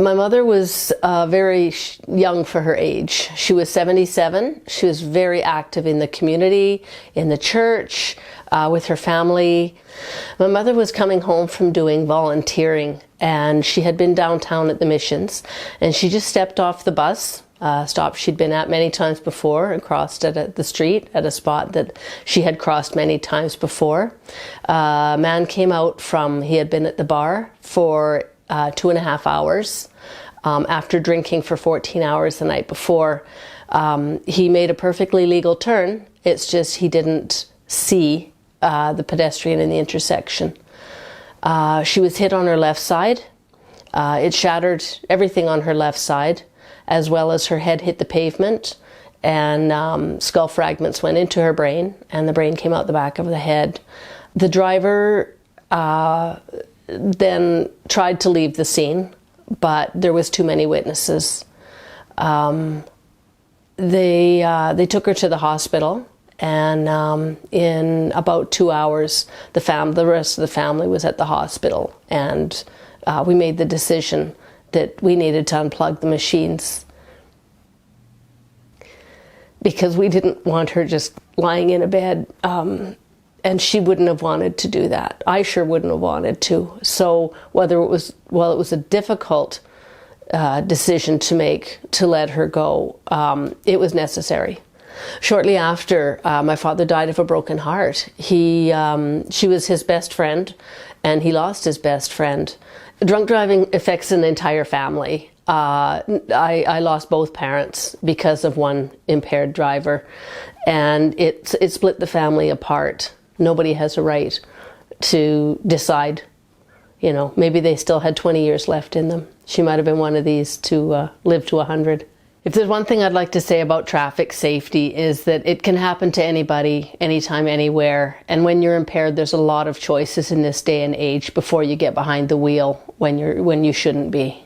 My mother was very young for her age. She was 77. She was very active in the community, in the church, with her family. My mother was coming home from doing volunteering, and she had been downtown at the missions, and she just stepped off the bus, stop she'd been at many times before, and crossed at the street at a spot that she had crossed many times before. A man came out he had been at the bar for 2.5 hours. After drinking for 14 hours the night before. He made a perfectly legal turn. It's just he didn't see the pedestrian in the intersection. She was hit on her left side. It shattered everything on her left side, as well as her head hit the pavement, and skull fragments went into her brain, and the brain came out the back of the head. The driver then tried to leave the scene, but there was too many witnesses. They took her to the hospital, and in about 2 hours, the rest of the family was at the hospital, and we made the decision that we needed to unplug the machines because we didn't want her just lying in a bed, and she wouldn't have wanted to do that. I sure wouldn't have wanted to. So while it was a difficult decision to make to let her go, it was necessary. Shortly after, my father died of a broken heart. She was his best friend, and he lost his best friend. Drunk driving affects an entire family. I lost both parents because of one impaired driver, and it split the family apart. Nobody has a right to decide, maybe they still had 20 years left in them. She might have been one of these to live to 100. If there's one thing I'd like to say about traffic safety is that it can happen to anybody, anytime, anywhere. And when you're impaired, there's a lot of choices in this day and age before you get behind the wheel when you shouldn't be.